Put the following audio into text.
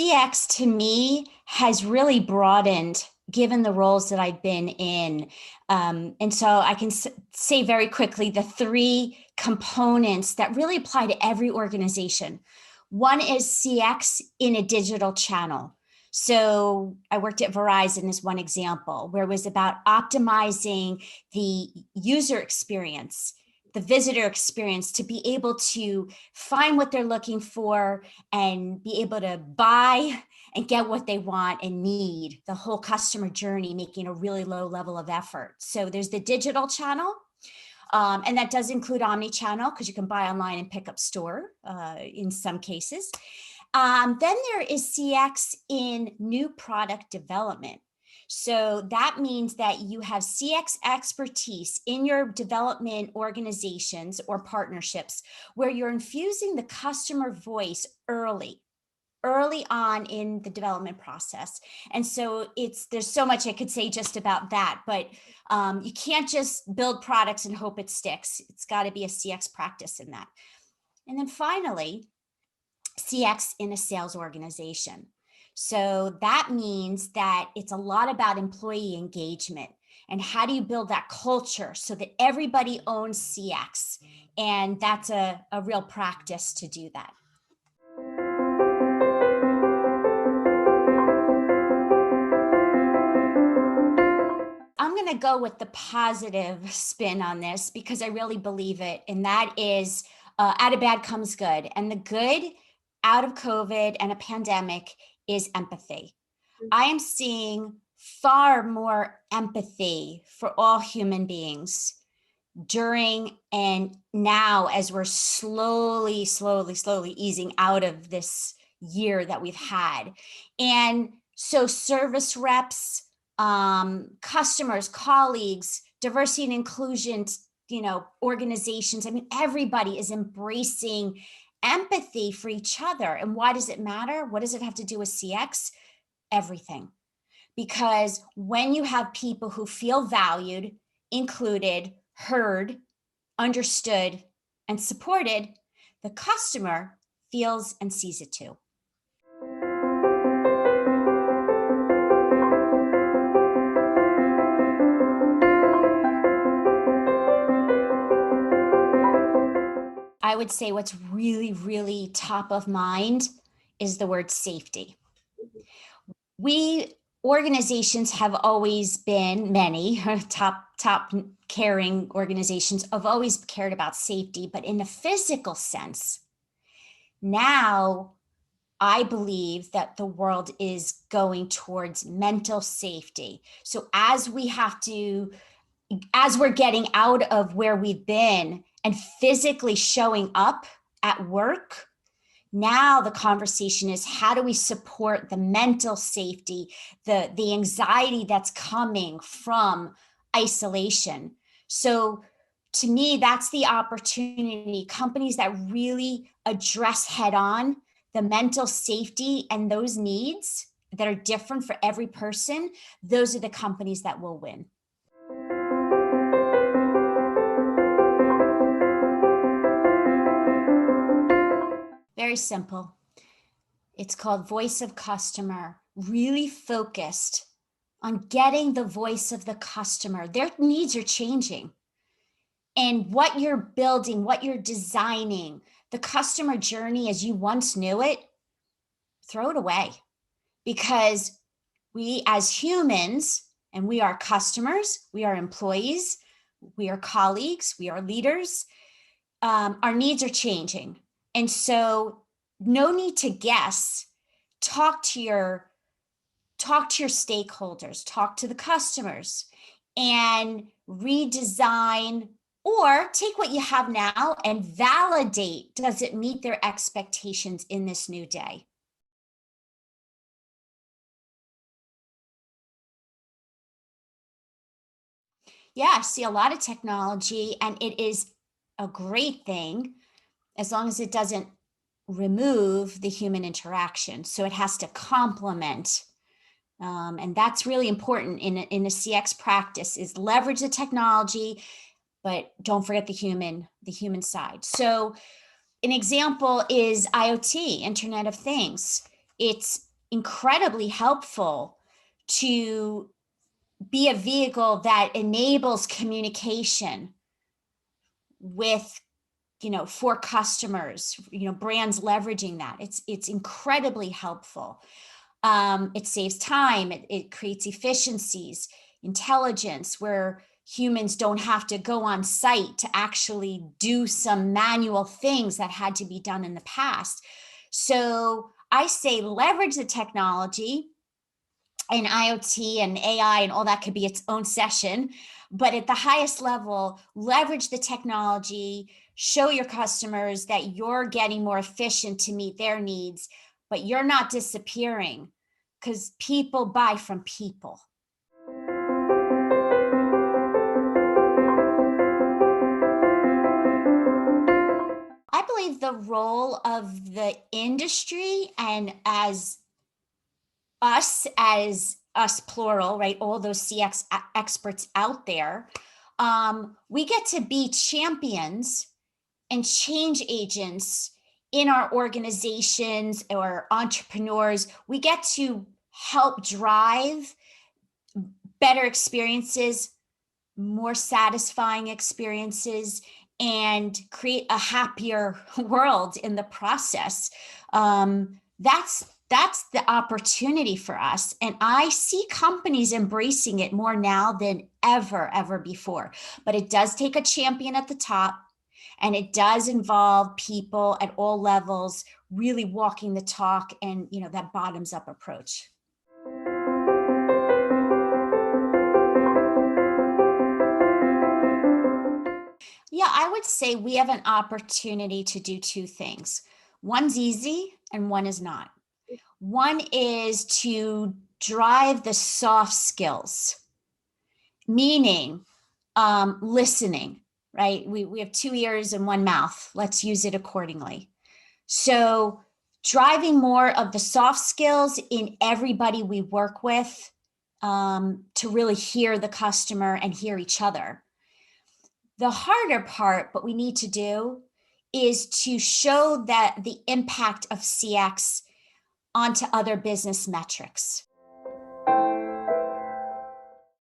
CX to me has really broadened given the roles that I've been in. And so I can say very quickly the three components that really apply to every organization. One is CX in a digital channel. So I worked at Verizon as one example, where it was about optimizing the user experience, the visitor experience, to be able to find what they're looking for and be able to buy and get what they want and need, the whole customer journey, making a really low level of effort. So there's the digital channel. And that does include omni-channel because you can buy online and pick up store in some cases. Then there is CX in new product development. So that means that you have CX expertise in your development organizations or partnerships where you're infusing the customer voice early on in the development process. And so there's so much I could say just about that, but you can't just build products and hope it sticks. It's got to be a CX practice in that. And then finally, CX in a sales organization. So that means that it's a lot about employee engagement and how do you build that culture so that everybody owns CX? And that's a real practice to do that. I'm going to go with the positive spin on this because I really believe it. And that is out of bad comes good. And the good out of COVID and a pandemic is empathy. I am seeing far more empathy for all human beings during and now as we're slowly easing out of this year that we've had. And so service reps, customers, colleagues, diversity and inclusion, organizations. I mean, everybody is embracing empathy for each other. And why does it matter? What does it have to do with CX? Everything. Because when you have people who feel valued, included, heard, understood, and supported, the customer feels and sees it too. I would say what's really top of mind is the word safety. Organizations have always been, many top caring organizations have always cared about safety, but in a physical sense, now I believe that the world is going towards mental safety. So as we're getting out of where we've been and physically showing up at work, now the conversation is how do we support the mental safety, the anxiety that's coming from isolation. So to me, that's the opportunity. Companies that really address head on the mental safety and those needs that are different for every person, those are the companies that will win. Very simple. It's called Voice of Customer, really focused on getting the voice of the customer. Their needs are changing. And what you're building, what you're designing, the customer journey as you once knew it, throw it away. Because we as humans, and we are customers, we are employees, we are colleagues, we are leaders, our needs are changing. And so no need to guess, talk to your stakeholders, talk to the customers and redesign or take what you have now and validate, does it meet their expectations in this new day? Yeah, I see a lot of technology and it is a great thing as long as it doesn't remove the human interaction. So it has to complement. And that's really important in a CX practice is leverage the technology, but don't forget the human side. So an example is IoT, Internet of Things. It's incredibly helpful to be a vehicle that enables communication with, for customers, brands leveraging that. It's incredibly helpful. It saves time. It creates efficiencies, intelligence, where humans don't have to go on site to actually do some manual things that had to be done in the past. So I say leverage the technology, and IoT and AI and all that could be its own session. But at the highest level, leverage the technology, show your customers that you're getting more efficient to meet their needs, but you're not disappearing, because people buy from people. I believe the role of the industry, and as us plural, right? All those CX experts out there, we get to be champions and change agents in our organizations or entrepreneurs. We get to help drive better experiences, more satisfying experiences, and create a happier world in the process. That's the opportunity for us. And I see companies embracing it more now than ever before. But it does take a champion at the top, and it does involve people at all levels really walking the talk, and that bottoms up approach. Yeah, I would say we have an opportunity to do two things. One's easy and one is not. One is to drive the soft skills, meaning listening, right? We have 2 ears and 1 mouth. Let's use it accordingly. So driving more of the soft skills in everybody we work with, to really hear the customer and hear each other. The harder part, what we need to do, is to show that the impact of CX onto other business metrics.